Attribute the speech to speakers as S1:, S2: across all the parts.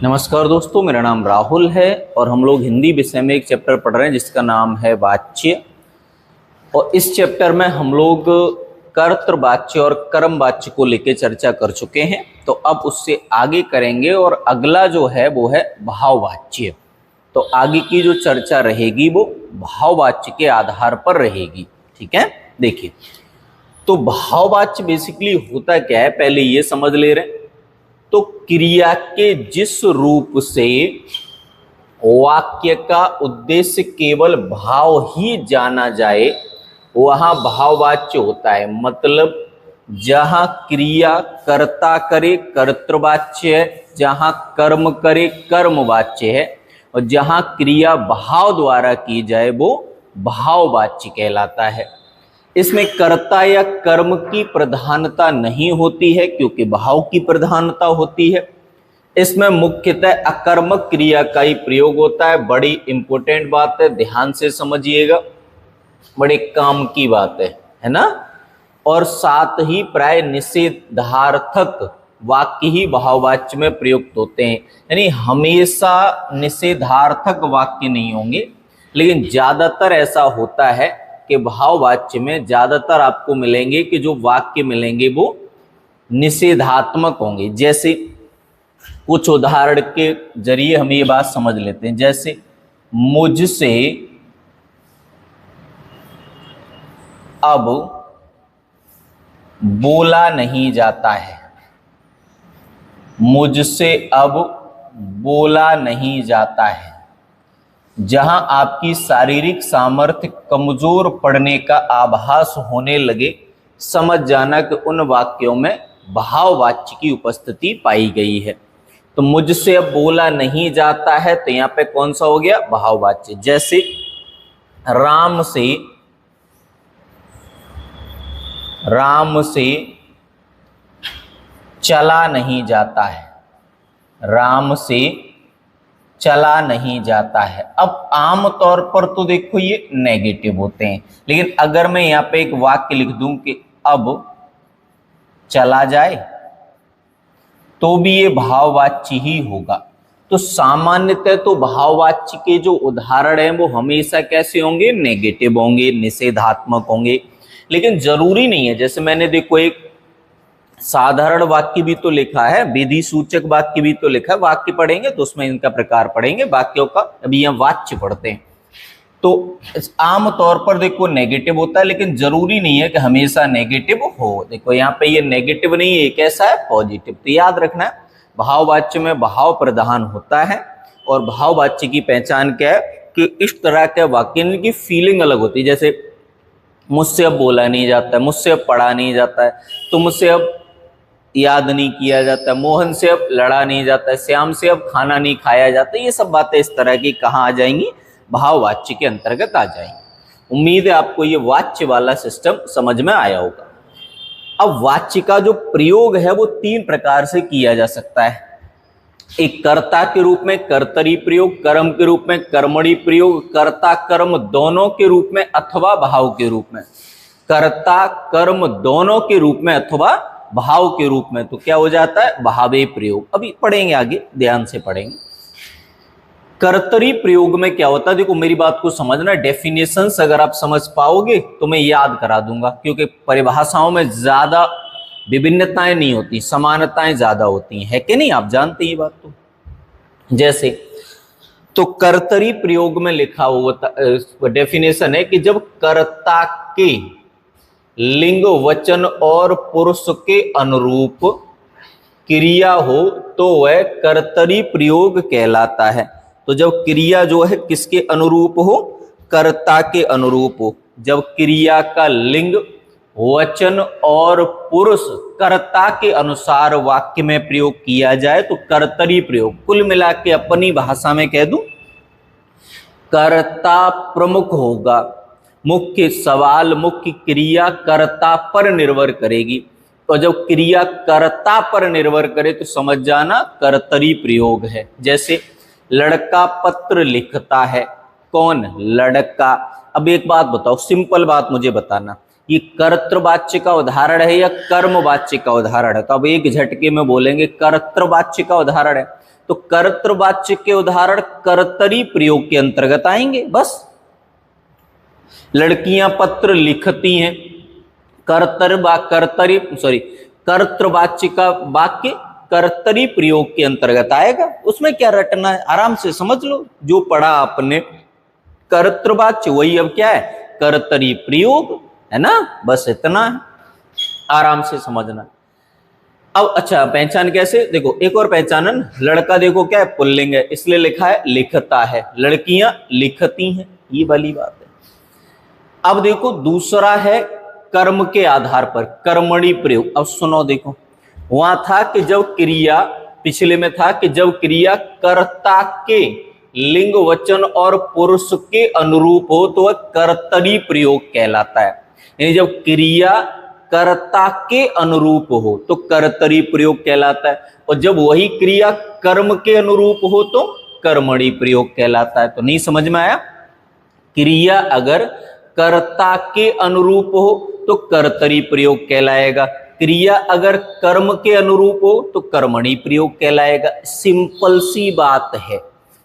S1: नमस्कार दोस्तों, मेरा नाम राहुल है और हम लोग हिंदी विषय में एक चैप्टर पढ़ रहे हैं जिसका नाम है वाच्य। और इस चैप्टर में हम लोग कर्तृवाच्य और कर्म वाच्य को लेकर चर्चा कर चुके हैं, तो अब उससे आगे करेंगे और अगला जो है वो है भाववाच्य। तो आगे की जो चर्चा रहेगी वो भाववाच्य के आधार पर रहेगी। ठीक है, देखिए तो भाववाच्य बेसिकली होता क्या है, पहले ये समझ ले रहे हैं। तो क्रिया के जिस रूप से वाक्य का उद्देश्य केवल भाव ही जाना जाए वहां भाववाच्य होता है। मतलब जहां क्रिया कर्ता करे कर्तृवाच्य है, जहां कर्म करे कर्मवाच्य है, और जहां क्रिया भाव द्वारा की जाए वो भाववाच्य कहलाता है। इसमें कर्ता या कर्म की प्रधानता नहीं होती है क्योंकि भाव की प्रधानता होती है। इसमें मुख्यतः अकर्मक क्रिया का ही प्रयोग होता है। बड़ी इंपॉर्टेंट बात है, ध्यान से समझिएगा, बड़े काम की बात है ना। और साथ ही प्राय निषेधार्थक वाक्य ही भाववाच्य में प्रयुक्त होते हैं, यानी हमेशा निषेधार्थक वाक्य नहीं होंगे, लेकिन ज्यादातर ऐसा होता है कि भाववाच्य में ज्यादातर आपको मिलेंगे कि जो वाक्य मिलेंगे वो निषेधात्मक होंगे। जैसे कुछ उदाहरण के जरिए हम ये बात समझ लेते हैं। जैसे मुझसे अब बोला नहीं जाता है, मुझसे अब बोला नहीं जाता है। जहां आपकी शारीरिक सामर्थ्य कमजोर पड़ने का आभास होने लगे, समझ जाना कि उन वाक्यों में भाववाच्य की उपस्थिति पाई गई है। तो मुझसे अब बोला नहीं जाता है, तो यहां पे कौन सा हो गया, भाववाच्य। जैसे राम से चला नहीं जाता है, राम से चला नहीं जाता है। अब आम तौर पर तो देखो ये नेगेटिव होते हैं, लेकिन अगर मैं यहाँ पे एक वाक्य लिख दूं कि अब चला जाए, तो भी ये भाववाच्य ही होगा। तो सामान्यतः तो भाववाच्य के जो उदाहरण हैं वो हमेशा कैसे होंगे, नेगेटिव होंगे, निषेधात्मक होंगे। लेकिन जरूरी नहीं है। जैसे मैंने देखो एक साधारण वाक्य भी तो लिखा है, विधि सूचक वाक्य भी तो लिखा है। वाक्य पढ़ेंगे तो उसमें इनका प्रकार पढ़ेंगे, वाक्यों का अभी यहाँ वाच्य पढ़ते हैं। तो आम तौर पर देखो नेगेटिव होता है, लेकिन जरूरी नहीं है कि हमेशा नेगेटिव हो। देखो यहाँ पे ये नेगेटिव नहीं है, कैसा है, पॉजिटिव। तो याद रखना है भाववाच्य में भाव प्रधान होता है। और भाववाच्य की पहचान क्या है कि इस तरह के वाक्य की फीलिंग अलग होती है। जैसे मुझसे अब बोला नहीं जाता है, मुझसे अब पढ़ा नहीं जाता है, तो मुझसे अब याद नहीं किया जाता, मोहन से अब लड़ा नहीं जाता है, श्याम से अब खाना नहीं खाया जाता। ये सब बातें इस तरह की कहाँ आ जाएंगी, भाववाच्य के अंतर्गत आ जाएंगी। उम्मीद है आपको ये वाच्य वाला सिस्टम समझ में आया होगा। अब वाच्य का जो प्रयोग है वो तीन प्रकार से किया जा सकता है। एक कर्ता के रूप में कर्तरी प्रयोग, कर्म के रूप में कर्मणि प्रयोग, कर्ता कर्म दोनों के रूप में अथवा भाव के रूप में। कर्ता कर्म दोनों के रूप में अथवा भाव के रूप में, तो क्या हो जाता है, भावे प्रयोग। अभी पढ़ेंगे आगे, ध्यान से पढ़ेंगे। कर्तरी प्रयोग में क्या होता है, देखो मेरी बात को समझना। डेफिनेशंस अगर आप समझ पाओगे तो मैं याद करा दूंगा, क्योंकि परिभाषाओं में ज्यादा विभिन्नताएं नहीं होती, समानताएं ज्यादा होती हैं, है कि नहीं, आप जानते हैं ये बात। तो जैसे तो कर्तरी प्रयोग में लिखा हुआ डेफिनेशन है कि जब कर्ता के लिंग वचन और पुरुष के अनुरूप क्रिया हो तो वह कर्तरी प्रयोग कहलाता है। तो जब क्रिया जो है किसके अनुरूप हो, कर्ता के अनुरूप हो। जब क्रिया का लिंग वचन और पुरुष कर्ता के अनुसार वाक्य में प्रयोग किया जाए तो कर्तरी प्रयोग। कुल मिला के अपनी भाषा में कह दूं, कर्ता प्रमुख होगा। मुख्य सवाल, मुख्य क्रिया कर्ता पर निर्भर करेगी। तो जब क्रिया कर्ता पर निर्भर करे तो समझ जाना कर्तरी प्रयोग है। जैसे लड़का पत्र लिखता है, कौन, लड़का। अब एक बात बताओ, सिंपल बात मुझे बताना, ये कर्तृवाच्य का उदाहरण है या कर्मवाच्य का उदाहरण है? तो अब एक झटके में बोलेंगे कर्तृवाच्य का उदाहरण है। तो कर्तृवाच्य के उदाहरण कर्तरी प्रयोग के अंतर्गत आएंगे। बस लड़कियां पत्र लिखती हैं, कर्तृवाच्य का वाक्य कर्तरी प्रयोग के अंतर्गत आएगा। उसमें क्या रटना है, आराम से समझ लो। जो पढ़ा आपने कर्तृवाच्य वही अब क्या है, कर्तरी प्रयोग है ना। बस इतना है, आराम से समझना। अब अच्छा पहचान कैसे, देखो एक और पहचान है ना। लड़का देखो क्या है, पुल्लिंग है, इसलिए लिखा है लिखता है। लड़कियां लिखती हैं, ये वाली बात है। अब देखो दूसरा है कर्म के आधार पर कर्मणी प्रयोग। अब सुनो, देखो वहां था कि जब क्रिया, पिछले में था कि जब क्रिया कर्ता के लिंग वचन और पुरुष के अनुरूप हो तो वह कर्तरी प्रयोग कहलाता है। यानी जब क्रिया कर्ता के अनुरूप हो तो कर्तरी प्रयोग कहलाता है, और जब वही क्रिया कर्म के अनुरूप हो तो कर्मणी प्रयोग कहलाता है। तो नहीं समझ में आया? क्रिया अगर कर्ता के अनुरूप हो तो कर्तरी प्रयोग कहलाएगा, क्रिया अगर कर्म के अनुरूप हो तो कर्मणी प्रयोग कहलाएगा। सिंपल सी बात है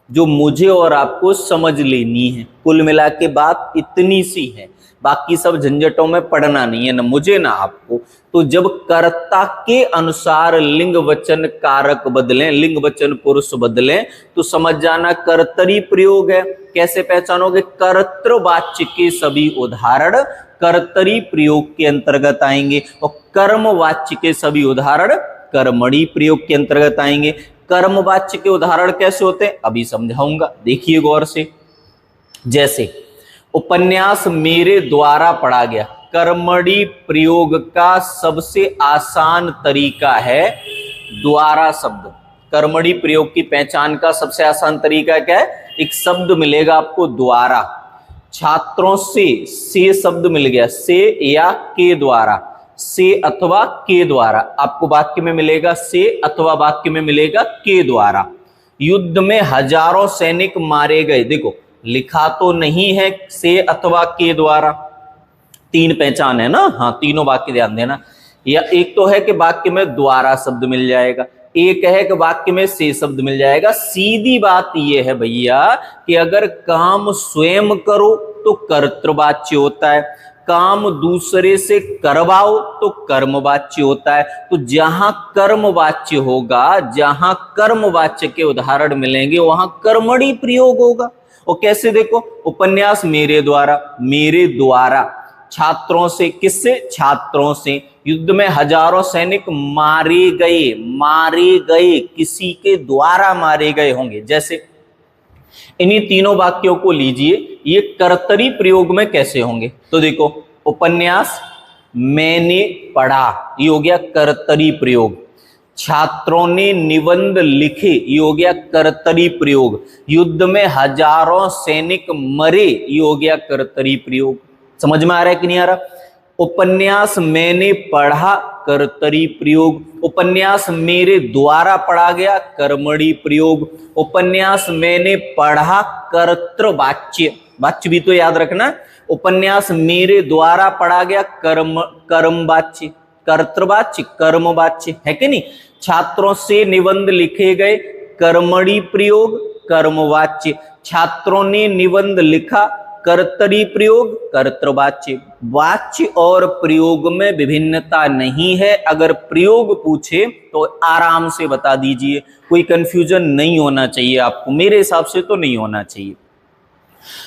S1: जो मुझे और आपको समझ लेनी है। कुल मिला के बात इतनी सी है, बाकी सब झंझटों में पढ़ना नहीं है, ना मुझे ना आपको। तो जब कर्ता के अनुसार लिंग वचन कारक बदलें, लिंग वचन पुरुष बदलें, तो समझ जाना कर्तरी प्रयोग है। कैसे पहचानोगे? कर्तृवाच्य के सभी उदाहरण कर्तरी प्रयोग के अंतर्गत आएंगे और कर्मवाच्य के सभी उदाहरण कर्मणी प्रयोग के अंतर्गत आएंगे। कर्मवाच्य के उदाहरण कैसे होते हैं अभी समझाऊंगा, देखिए गौर से। जैसे उपन्यास मेरे द्वारा पढ़ा गया, कर्मणी प्रयोग का सबसे आसान तरीका है द्वारा शब्द। कर्मणी प्रयोग की पहचान का सबसे आसान तरीका क्या है? एक शब्द मिलेगा आपको द्वारा, छात्रों से शब्द मिल गया, से या के द्वारा, से अथवा के द्वारा। आपको वाक्य में मिलेगा से अथवा वाक्य में मिलेगा के द्वारा। युद्ध में हजारों सैनिक मारे गए, देखो लिखा तो नहीं है से अथवा के द्वारा, तीन पहचान है ना। हाँ तीनों वाक्य ध्यान देना। या एक तो है कि वाक्य में द्वारा शब्द मिल जाएगा, एक है कि वाक्य में से शब्द मिल जाएगा। सीधी बात यह है भैया कि अगर काम स्वयं करो तो कर्तृवाच्य होता है, काम दूसरे से करवाओ तो कर्मवाच्य होता है। तो जहां कर्मवाच्य होगा, जहां कर्मवाच्य के उदाहरण मिलेंगे वहां कर्मणी प्रयोग होगा। और कैसे? देखो उपन्यास मेरे द्वारा, छात्रों से, किससे? छात्रों से। युद्ध में हजारों सैनिक मारे गए, किसी के द्वारा मारे गए होंगे। जैसे इन्हीं तीनों वाक्यों को लीजिए, ये कर्तरी प्रयोग में कैसे होंगे? तो देखो उपन्यास मैंने पढ़ा, ये हो गया कर्तरी प्रयोग। छात्रों ने निबंध लिखे, ये हो गया कर्तरी प्रयोग। युद्ध में हजारों सैनिक मरे, ये हो गया कर्तरी प्रयोग। समझ में आ रहा है कि नहीं आ रहा? उपन्यास मैंने पढ़ा, कर्तरी प्रयोग। उपन्यास मेरे द्वारा पढ़ा गया, कर्मणी प्रयोग। उपन्यास मैंने पढ़ा, कर्तृवाच्य, वाच्य भी तो याद रखना। उपन्यास मेरे द्वारा पढ़ा गया, कर्मवाच्य, कर्तृवाच्य, कर्मवाच्य है कि नहीं? छात्रों से निबंध लिखे गए, कर्मणी प्रयोग, कर्मवाच्य। छात्रों ने निबंध लिखा, कर्तरी प्रयोग, कर्तृवाच्य। वाच्य और प्रयोग में विभिन्नता नहीं है। अगर प्रयोग पूछे तो आराम से बता दीजिए, कोई कंफ्यूजन नहीं होना चाहिए आपको, मेरे हिसाब से तो नहीं होना चाहिए।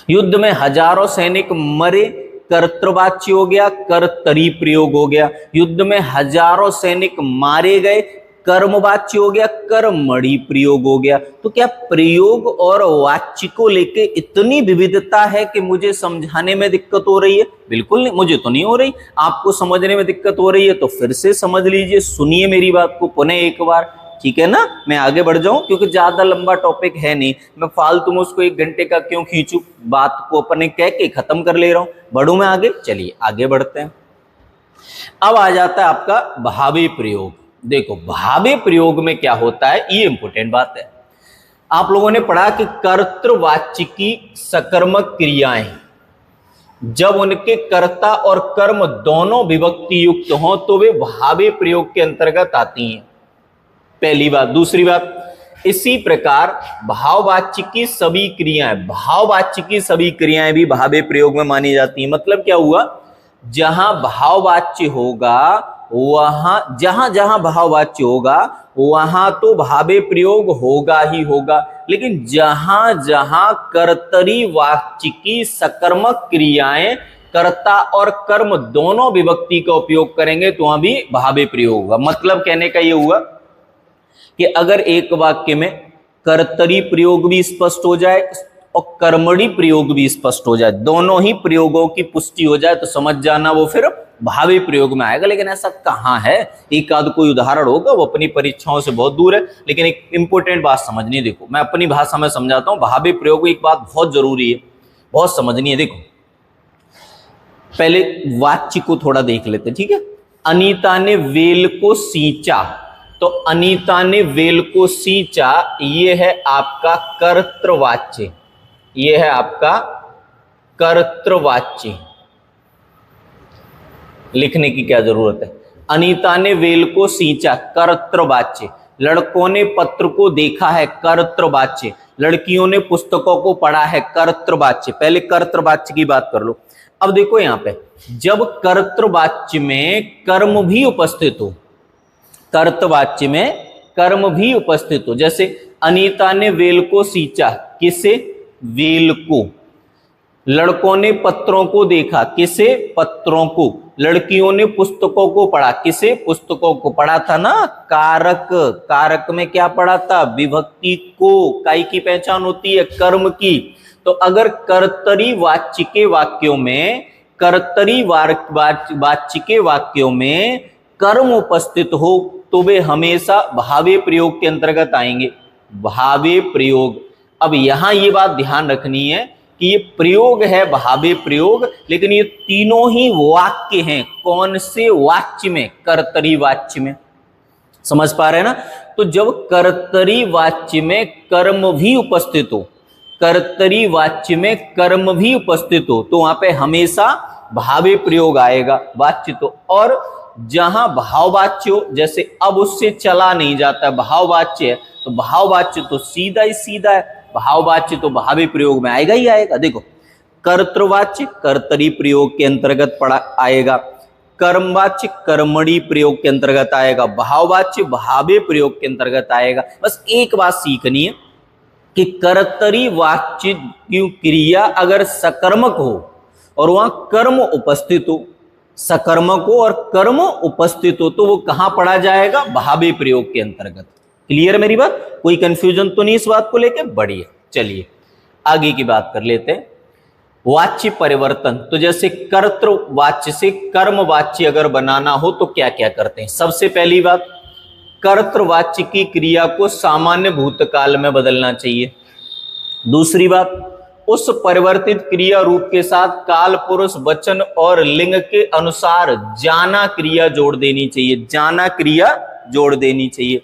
S1: युद्ध में हजारों सैनिक मरे, कर्तृवाच्य हो गया, कर्तरी प्रयोग हो गया। युद्ध में हजारों सैनिक मारे गए, कर्मवाच्य हो गया, कर्मणी प्रयोग हो गया। तो क्या प्रयोग और वाच्य को लेके इतनी विविधता है कि मुझे समझाने में दिक्कत हो रही है? बिल्कुल नहीं, मुझे तो नहीं हो रही। आपको समझने में दिक्कत हो रही है तो फिर से समझ लीजिए, सुनिए मेरी बात को पुनः एक बार, ठीक है ना? मैं आगे बढ़ जाऊं क्योंकि ज्यादा लंबा टॉपिक है नहीं, मैं फालतू में उसको 1 घंटे का क्यों खींचूं, बात को अपने कह के खत्म कर ले रहा हूं। बढ़ूं मैं आगे, चलिए आगे बढ़ते हैं। अब आ जाता है आपका भावी प्रयोग। देखो भावी प्रयोग में क्या होता है, ये इंपॉर्टेंट बात है। आप लोगों ने पढ़ा कि कर्तृवाच्य की सकर्मक क्रियाएं, जब उनके कर्ता और कर्म दोनों विभक्ति युक्त हों तो वे भावे प्रयोग के अंतर्गत आती हैं, पहली बात। दूसरी बात, इसी प्रकार भाववाच्य की सभी क्रियाएं, भाववाच्य की सभी क्रियाएं भी भावे प्रयोग में मानी जाती हैं। मतलब क्या हुआ, जहां भाववाच्य होगा, वहां जहां जहां भाववाच्य होगा वहां तो भावे प्रयोग होगा ही होगा, लेकिन जहां जहां कर्तरी वाच्य की सकर्मक क्रियाएं कर्ता और कर्म दोनों विभक्ति का उपयोग करेंगे तो वहां भी भावे प्रयोग होगा। मतलब कहने का यह हुआ कि अगर एक वाक्य में कर्तरी प्रयोग भी स्पष्ट हो जाए और कर्मणी प्रयोग भी स्पष्ट हो जाए, दोनों ही प्रयोगों की पुष्टि हो जाए, तो समझ जाना वो फिर भावी प्रयोग में आएगा। लेकिन ऐसा कहाँ है, एक आध कोई उदाहरण होगा, वो अपनी परीक्षाओं से बहुत दूर है। लेकिन एक इंपॉर्टेंट बात समझनी है, देखो मैं अपनी भाषा में समझाता हूँ। भावी प्रयोग एक बात बहुत जरूरी है, बहुत समझनी है। देखो पहले वाच्य को थोड़ा देख लेते, ठीक है। अनीता ने वेल को सींचा, तो अनीता ने वेल को सींचा, ये है आपका कर्तृवाच्य, ये है आपका कर्तृवाच्य। लिखने की क्या जरूरत है, अनीता ने वेल को सींचा, कर्तृवाच्य। लड़कों ने पत्र को देखा है, कर्तृवाच्य। लड़कियों ने पुस्तकों को पढ़ा है, कर्तृवाच्य। पहले कर्तृवाच्य की बात कर लो। अब देखो यहां पे, जब कर्तृवाच्य में कर्म भी उपस्थित हो, कर्तवाच्य में कर्म भी उपस्थित हो, जैसे अनीता ने वेल को सींचा, किसे, वेल को। लड़कों ने पत्रों को देखा, किसे, पत्रों को। लड़कियों ने पुस्तकों को पढ़ा, किसे, पुस्तकों को। पढ़ा था ना कारक, कारक में क्या पढ़ा था, विभक्ति को। काई की पहचान होती है, कर्म की। तो अगर कर्तरी वाच्य के वाक्यों में, कर्तरी वाच्य के वाक्यों में कर्म उपस्थित हो तो वे हमेशा भावे प्रयोग के अंतर्गत आएंगे, भावे प्रयोग। अब यहां ये बात ध्यान रखनी है कि ये प्रयोग है भावे प्रयोग, लेकिन ये तीनों ही वाक्य हैं। कौन से वाच्य में, कर्तरी वाच्य में। समझ पा रहे हैं ना। तो जब कर्तरी वाच्य में कर्म भी उपस्थित हो, कर्तरी वाच्य में कर्म भी उपस्थित हो, तो वहां पे हमेशा भावे प्रयोग आएगा, वाच्य तो। और जहां भाववाच्य हो, जैसे अब उससे चला नहीं जाता, भाववाच्य है, तो भाववाच्य तो सीधा ही सीधा है, भाववाच्य तो भावी प्रयोग में आएगा ही आएगा। देखो कर्तृवाच्य कर्तरी प्रयोग के अंतर्गत पड़ा आएगा, कर्मवाच्य कर्मणी प्रयोग के अंतर्गत आएगा, भाववाच्य भावे प्रयोग के अंतर्गत आएगा। बस एक बात सीखनी है कि कर्तरी वाच्य की क्रिया अगर सकर्मक हो और वहां कर्म उपस्थित हो, सकर्मक हो और कर्म उपस्थित हो, तो वो कहां पढ़ा जाएगा, भावे प्रयोग के अंतर्गत। क्लियर मेरी बात, कोई कंफ्यूजन तो नहीं इस बात को लेकर। बढ़िया, चलिए आगे की बात कर लेते हैं। वाच्य परिवर्तन, तो जैसे कर्तृवाच्य से कर्मवाच्य अगर बनाना हो तो क्या क्या करते हैं। सबसे पहली बात, कर्तृवाच्य की क्रिया को सामान्य भूतकाल में बदलना चाहिए। दूसरी बात, उस परिवर्तित क्रिया रूप के साथ काल, पुरुष, वचन और लिंग के अनुसार जाना क्रिया जोड़ देनी चाहिए, जाना क्रिया जोड़ देनी चाहिए।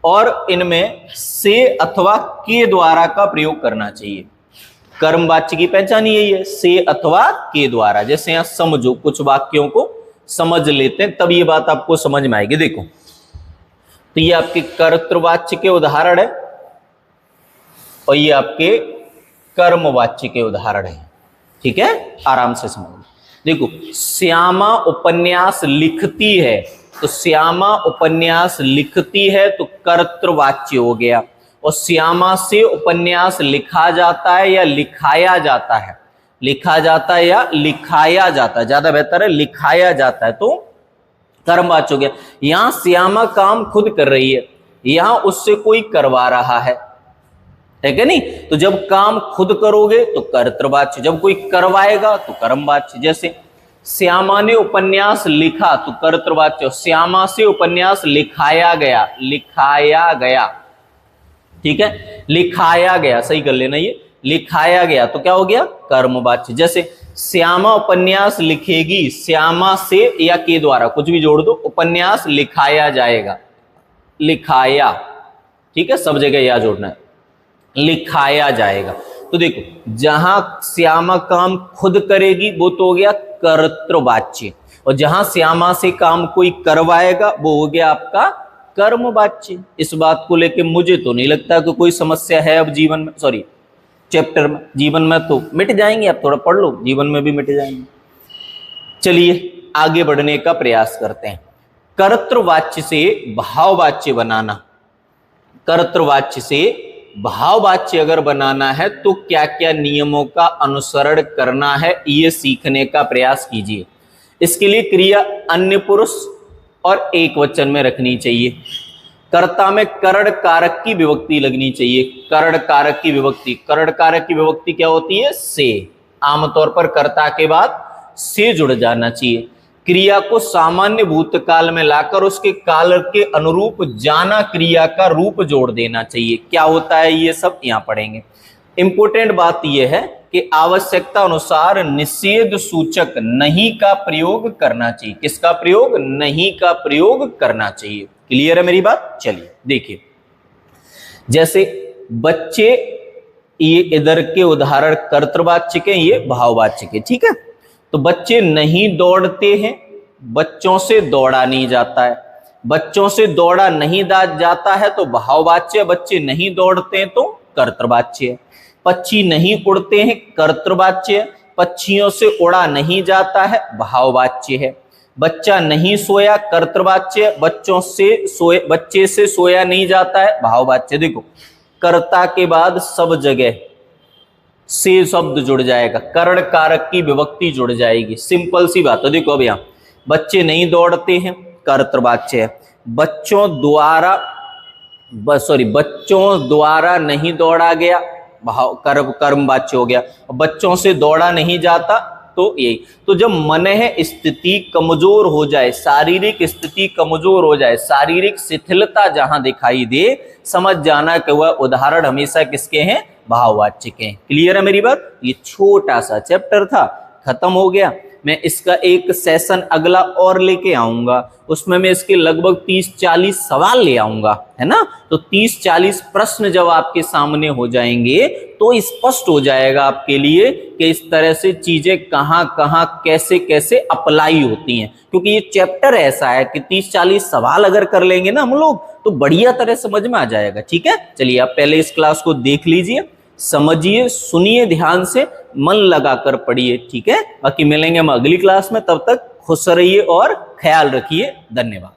S1: और इनमें से अथवा के द्वारा का प्रयोग करना चाहिए। कर्मवाच्य की पहचान यही है, से अथवा के द्वारा। जैसे यहां समझो, कुछ वाक्यों को समझ लेते हैं तब ये बात आपको समझ में आएगी। देखो तो ये आपके कर्तृवाच्य के उदाहरण है और ये आपके कर्मवाच्य के उदाहरण है, ठीक है, आराम से समझो। देखो श्यामा उपन्यास लिखती है, तो श्यामा उपन्यास लिखती है तो कर्तृवाच्य हो गया। और श्यामा से उपन्यास लिखा जाता है या लिखाया जाता है, लिखा जाता है या लिखाया जाता है, ज्यादा बेहतर है लिखाया जाता है, तो कर्मवाच्य हो गया। यहां श्यामा काम खुद कर रही है, यहां उससे कोई करवा रहा है कि नहीं। तो जब काम खुद करोगे तो कर्तृवाच्य, जब कोई करवाएगा तो कर्मवाच्य। जैसे श्यामा ने उपन्यास लिखा तो कर्तृवाच्य, श्यामा से उपन्यास लिखाया गया, लिखाया गया, ठीक है, लिखाया गया, सही कर लेना, ये लिखाया गया तो क्या हो गया, कर्मवाच्य। जैसे श्यामा उपन्यास लिखेगी, श्यामा से या के द्वारा कुछ भी जोड़ दो, उपन्यास लिखाया जाएगा, लिखाया, ठीक है, सब जगह या जोड़ना है, लिखाया जाएगा। तो देखो जहां श्यामा काम खुद करेगी वो तो हो गया कर्तृवाच्य, और जहां श्यामा से काम कोई करवाएगा वो हो गया आपका कर्मवाच्य। इस बात को लेके मुझे तो नहीं लगता कि कोई समस्या है अब जीवन में, सॉरी चैप्टर में। जीवन में तो मिट जाएंगे, आप थोड़ा पढ़ लो, जीवन में भी मिट जाएंगे। चलिए आगे बढ़ने का प्रयास करते हैं। कर्तृवाच्य से भाववाच्य बनाना, कर्तृवाच्य से भाववाच्य अगर बनाना है तो क्या क्या नियमों का अनुसरण करना है, ये सीखने का प्रयास कीजिए। इसके लिए क्रिया अन्य पुरुष और एक वचन में रखनी चाहिए। कर्ता में करण कारक की विभक्ति लगनी चाहिए। करण कारक की विभक्ति, करण कारक की विभक्ति क्या होती है? से। आमतौर पर कर्ता के बाद से जुड़ जाना चाहिए। क्रिया को सामान्य भूतकाल में लाकर उसके काल के अनुरूप जाना क्रिया का रूप जोड़ देना चाहिए। क्या होता है ये सब यहाँ पढ़ेंगे। इंपोर्टेंट बात यह है कि आवश्यकता अनुसार निषेध सूचक नहीं का प्रयोग करना चाहिए। किसका प्रयोग? नहीं का प्रयोग करना चाहिए। क्लियर है मेरी बात? चलिए देखिए, जैसे बच्चे, ये इधर के उदाहरण कर्तृवाच्य के, ये भाववाच्य के, ठीक है। तो बच्चे नहीं दौड़ते हैं, बच्चों से दौड़ा नहीं जाता है। बच्चों से दौड़ा नहीं जाता है तो भाववाच्य, बच्चे नहीं दौड़ते हैं तो कर्तृवाच्य। पक्षी नहीं उड़ते हैं, कर्तृवाच्य। पक्षियों से उड़ा नहीं जाता है, भाववाच्य है। बच्चा नहीं सोया, कर्तृवाच्य। बच्चे से सोया नहीं जाता है, भाववाच्य। देखो कर्ता के बाद सब जगह से शब्द जुड़ जाएगा, करण कारक की विभक्ति जुड़ जाएगी। सिंपल सी बात है। देखो अब यहाँ बच्चे नहीं दौड़ते हैं, कर्तृवाच्य है। बच्चों द्वारा नहीं दौड़ा गया, कर्मवाच्य हो गया। बच्चों से दौड़ा नहीं जाता तो यही। तो जब मन है स्थिति कमजोर हो जाए, शारीरिक स्थिति कमजोर हो जाए, शारीरिक शिथिलता जहां दिखाई दे, समझ जाना कि वह उदाहरण हमेशा किसके हैं? भाववाच्य के हैं। क्लियर है मेरी बात? ये छोटा सा चैप्टर था, खत्म हो गया। मैं इसका एक सेशन अगला और लेके आऊंगा, उसमें मैं इसके लगभग 30-40 सवाल ले आऊंगा, है ना। तो 30-40 प्रश्न जब आपके सामने हो जाएंगे तो स्पष्ट हो जाएगा आपके लिए कि इस तरह से चीजें कहां कहां कैसे कैसे अप्लाई होती हैं। क्योंकि ये चैप्टर ऐसा है कि 30-40 सवाल अगर कर लेंगे ना हम लोग तो बढ़िया तरह समझ में आ जाएगा। ठीक है, चलिए आप पहले इस क्लास को देख लीजिए, समझिए, सुनिए ध्यान से, मन लगाकर पढ़िए। ठीक है, बाकी मिलेंगे हम अगली क्लास में। तब तक खुश रहिए और ख्याल रखिए। धन्यवाद।